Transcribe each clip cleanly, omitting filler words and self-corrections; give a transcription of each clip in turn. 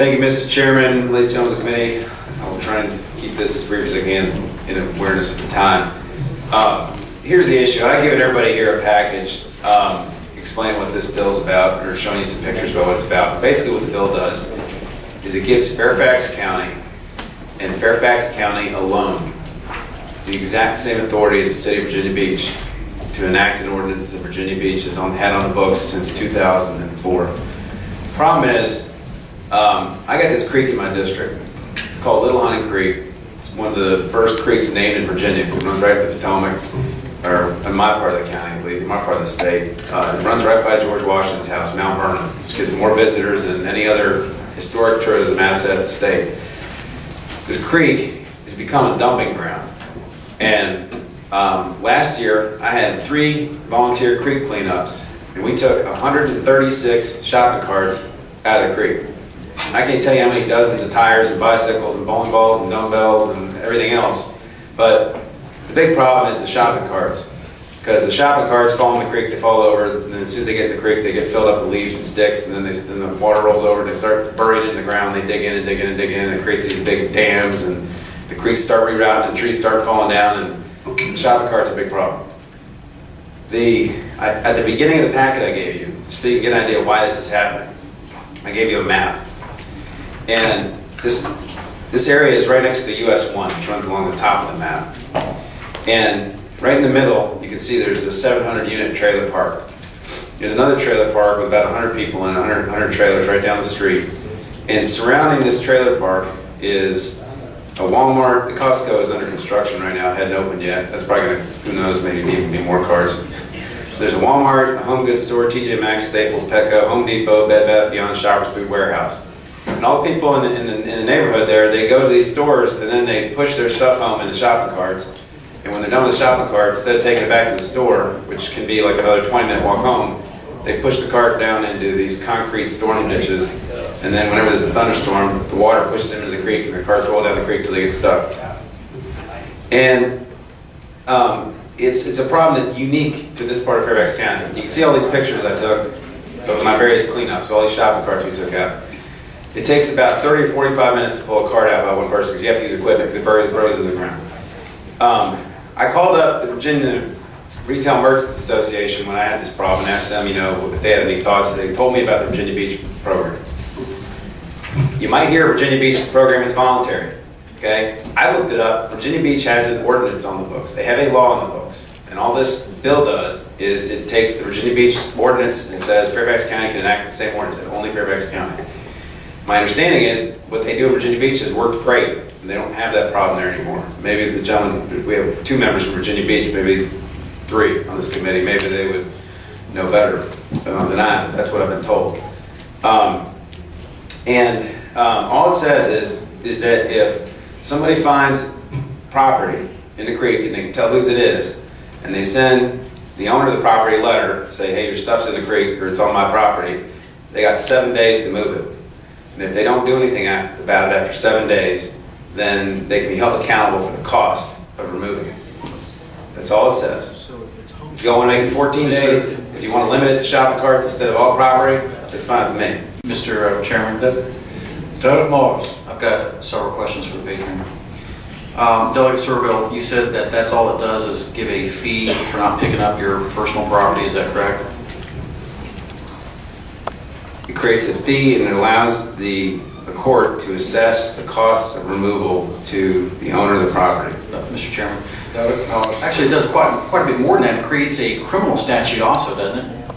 Thank you, Mr. Chairman, ladies and gentlemen of the committee. I will try and keep this as brief as I can in awareness of the time. Here's the issue. I given everybody here a package explaining what this bill is about, or showing you some pictures about what it's about. Basically what the bill does is it gives Fairfax County, and Fairfax County alone, the exact same authority as the city of Virginia Beach to enact an ordinance that Virginia Beach has had on the books since 2004. The problem is, I got this creek in my district. It's called Little Honey Creek. It's one of the first creeks named in Virginia because it runs right up the Potomac, or in my part of the county, I believe, my part of the state. It runs right by George Washington's house, Mount Vernon, which gets more visitors than any other historic tourism asset in the state. This creek has become a dumping ground. And last year, I had 3 volunteer creek cleanups, and we took 136 shopping carts out of the creek. I can't tell you how many dozens of tires and bicycles and bowling balls and dumbbells and everything else, but the big problem is the shopping carts. Because the shopping carts fall in the creek, they fall over, and then as soon as they get in the creek, they get filled up with leaves and sticks, and then the water rolls over and they start burying in the ground. They dig in and dig in and dig in, and it creates these big dams, and the creeks start rerouting, and trees start falling down, and the shopping carts are a big problem. At the beginning of the packet I gave you, so you can get an idea of why this is happening, I gave you a map. And this area is right next to US 1, which runs along the top of the map. And right in the middle, you can see there's a 700-unit trailer park. There's another trailer park with about 100 people and 100 trailers right down the street. And surrounding this trailer park is a Walmart. The Costco is under construction right now. It hadn't opened yet. That's probably going to, who knows, maybe even be more cars. There's a Walmart, a home goods store, TJ Maxx, Staples, Petco, Home Depot, Bed Bath Beyond, Shoppers Food Warehouse. And all the people in the neighborhood there, they go to these stores and then they push their stuff home in the shopping carts. And when they're done with the shopping carts, instead of taking it back to the store, which can be like another 20-minute walk home, they push the cart down into these concrete storm ditches. And then whenever there's a thunderstorm, the water pushes them into the creek and the carts roll down the creek till they get stuck. And it's a problem that's unique to this part of Fairfax County. You can see all these pictures I took of my various cleanups, all these shopping carts we took out. It takes about 30 or 45 minutes to pull a cart out by one person because you have to use equipment because it burrows into the ground. I called up the Virginia Retail Merchants Association when I had this problem and asked them, if they had any thoughts. They told me about the Virginia Beach program. You might hear Virginia Beach's program is voluntary. Okay? I looked it up. Virginia Beach has an ordinance on the books. They have a law on the books. And all this bill does is it takes the Virginia Beach ordinance and says Fairfax County can enact the same ordinance, only Fairfax County. My understanding is what they do in Virginia Beach has worked great. And they don't have that problem there anymore. Maybe the gentleman, we have 2 members from Virginia Beach, maybe 3 on this committee. Maybe they would know better than I, but that's what I've been told. All it says is that if somebody finds property in the creek and they can tell whose it is, and they send the owner of the property a letter, say, hey, your stuff's in the creek or it's on my property, they got 7 days to move it. And if they don't do anything about it after 7 days, then they can be held accountable for the cost of removing it. That's all it says. If you all want to make it 14 days, if you want to limit it to shopping carts instead of all property, it's fine with me. Mr. Chairman, Doug Morris. I've got several questions for the patron. Delegate Surovell, you said that that's all it does is give a fee for not picking up your personal property, is that correct? It creates a fee and it allows the court to assess the costs of removal to the owner of the property. Mr. Chairman. Actually, it does quite a bit more than that. It creates a criminal statute also, doesn't it?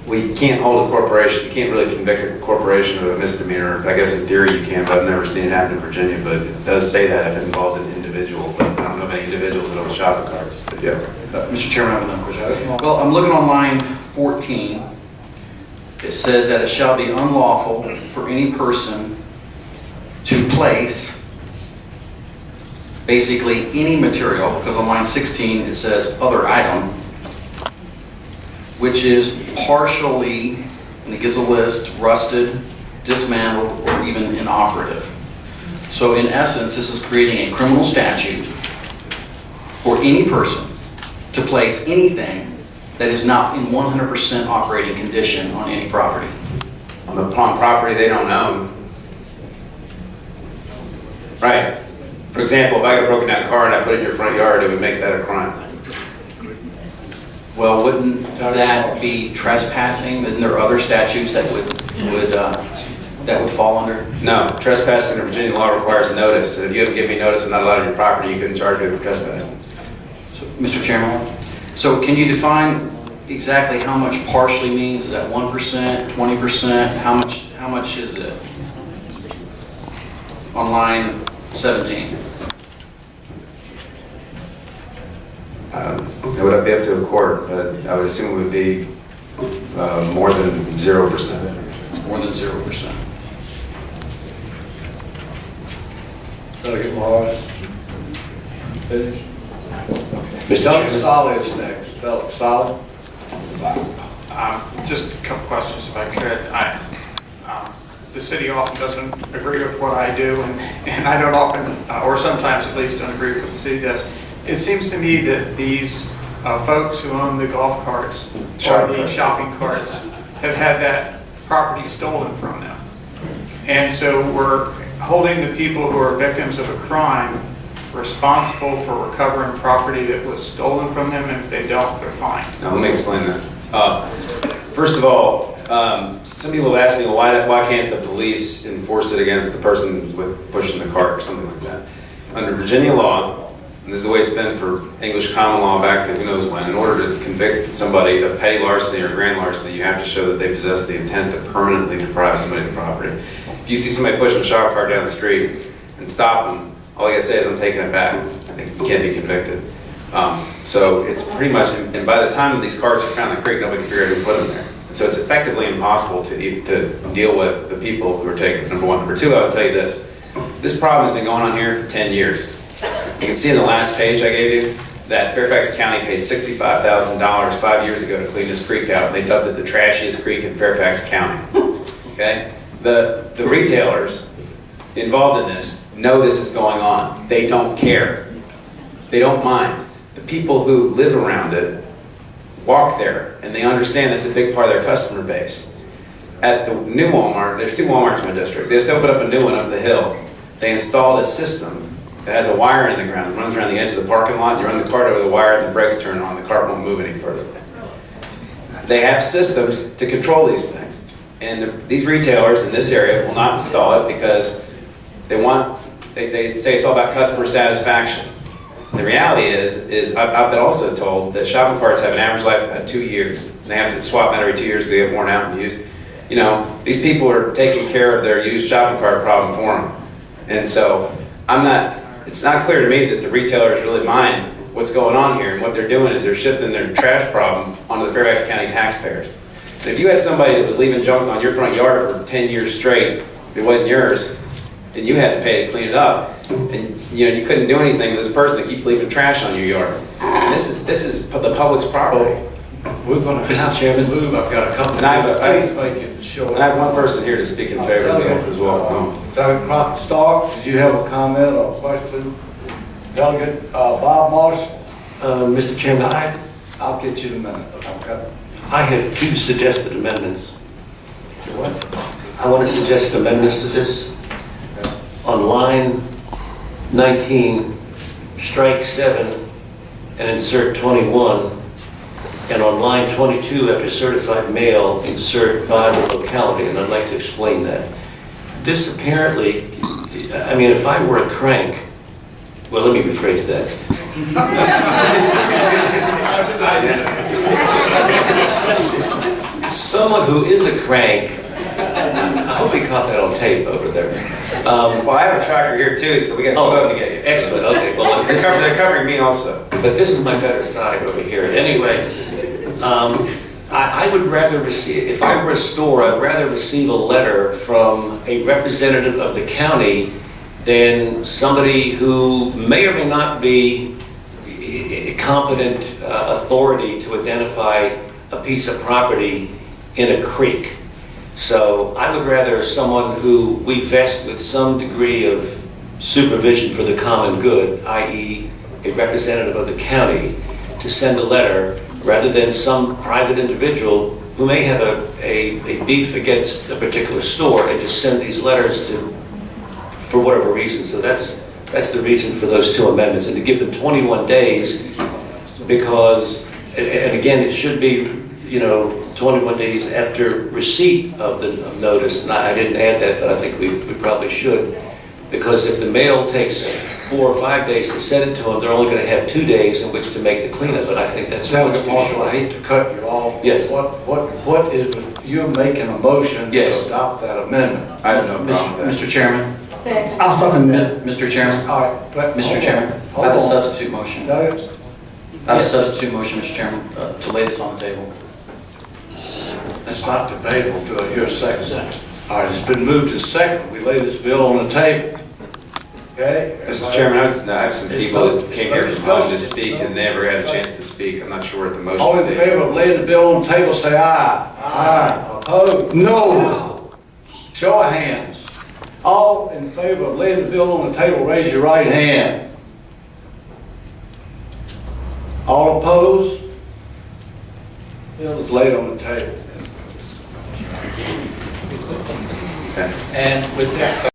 Well, you can't hold a corporation, you can't really convict a corporation of a misdemeanor. I guess in theory you can, but I've never seen it happen in Virginia, but it does say that if it involves an individual, but I don't know of any individuals that own shopping carts, but yeah. Mr. Chairman, I have another question. Well, I'm looking on line 14. It says that it shall be unlawful for any person to place basically any material, because on line 16 it says other item, which is partially, and it gives a list, rusted, dismantled, or even inoperative. So in essence, this is creating a criminal statute for any person to place anything that is not in 100% operating condition on any property. On the property they don't own, Right. For example, if I got a broken down car and I put it in your front yard, it would make that a crime. Well, wouldn't that be trespassing? Isn't there other statutes that would fall under? No, trespassing in Virginia law requires notice. And if you haven't given me notice and not allowed on your property, you couldn't charge me with trespassing. So, Mr. Chairman, so can you define exactly how much partially means? Is that 1%, 20%? How much is it? On line 17. It would be up to a court, but I would assume it would be more than 0%. More than 0%. Delegate Morris. Finish. Mr. Delegate Chairman. Solid is next. Delegate Solid. Just a couple questions if I could. The city often doesn't agree with what I do, and I don't often, or sometimes at least, don't agree with what the city does. It seems to me that these folks who own the golf carts or the shopping carts have had that property stolen from them. And so we're holding the people who are victims of a crime responsible for recovering property that was stolen from them, and if they don't, they're fined. Now, let me explain that. First of all, some people have asked me, well, why can't the police enforce it against the person with pushing the cart or something like that? Under Virginia law, and this is the way it's been for English common law back to who knows when, in order to convict somebody of petty larceny or grand larceny, you have to show that they possess the intent to permanently deprive somebody of the property. If you see somebody pushing a shop cart down the street and stop them, all you gotta say is, I'm taking it back. I think you can't be convicted. So it's pretty much, and by the time these carts are found in the creek, nobody can figure out who put them there. And so it's effectively impossible to deal with the people who are taking it, number one. Number two, I'll tell you this. This problem has been going on here for 10 years. You can see in the last page I gave you that Fairfax County paid $65,000 5 years ago to clean this creek out. They dubbed it the trashiest creek in Fairfax County. Okay? The retailers involved in this know this is going on. They don't care. They don't mind. The people who live around it walk there, and they understand that's a big part of their customer base. At the new Walmart, there's 2 Walmarts in my district. They just opened up a new one up the hill. They installed a system that has a wire in the ground. It runs around the edge of the parking lot. You run the cart over the wire, and the brakes turn on. The cart won't move any further. They have systems to control these things. And these retailers in this area will not install it because they say it's all about customer satisfaction. The reality is I've been also told that shopping carts have an average life of about 2 years. And they have to swap them out every 2 years because they get worn out and used. You know, these people are taking care of their used shopping cart problem for them. And so it's not clear to me that the retailers really mind what's going on here. And what they're doing is they're shifting their trash problem onto the Fairfax County taxpayers. And if you had somebody that was leaving junk on your front yard for 10 years straight, it wasn't yours, and you had to pay to clean it up, and you couldn't do anything with this person that keeps leaving trash on your yard. This is the public's property. We're going to have to move. I've got a couple. And I Please make it short. And I have one person here to speak in favor of the oath as well. Delegate Stark, did you have a comment or question? Delegate Bob Morris, Mr. Chairman, I'll get you in a minute. Okay. I have 2 suggested amendments. What? I want to suggest amendments to this. On line 19, strike 7 and insert 21. And on line 22, after certified mail, insert by the locality, and I'd like to explain that. This apparently, I mean, if I were a crank, well, let me rephrase that. Someone who is a crank, I hope he caught that on tape over there. Well, I have a tracker here too, so we got 2 of them to get you. Excellent, okay. Well, They're covering me also. but this is my better side over here. Anyway, I would rather receive, if I were a store, I'd rather receive a letter from a representative of the county than somebody who may or may not be a competent authority to identify a piece of property in a creek. So I would rather someone who we vest with some degree of supervision for the common good, i.e. a representative of the county, to send a letter rather than some private individual who may have a beef against a particular store and just send these letters to for whatever reason. So that's the reason for those two amendments, and to give them 21 days, because, and again, it should be, 21 days after receipt of the notice, and I didn't add that, but I think we probably should, because if the mail takes 4 or 5 days to send it to them, they're only going to have 2 days in which to make the cleanup, and I think that's much Delegate too Marshall, I short. hate to cut you off. Yes. What is, you're making a motion to Yes. adopt that amendment? I have no problem with that. Mr. Chairman, Second. I'll second that. Mr. Chairman, All right, but. Mr. hold Chairman, on. I have a Hold on. substitute motion. Delegate? I have a substitute motion, Mr. Chairman, to lay this on the table. It's not debatable, do I hear a second? All right, it's been moved to second, we lay this bill on the table. Okay? Mr. Chairman, I have some It's people no- that came it's here no from home to discussion. speak and never had a chance to speak. I'm not sure what the motion All in stated. favor of laying the bill on the table, say aye. Aye. Opposed? No. Show of hands. All in favor of laying the bill on the table, raise your right hand. All opposed? Bill is laid on the table. Okay. And with that.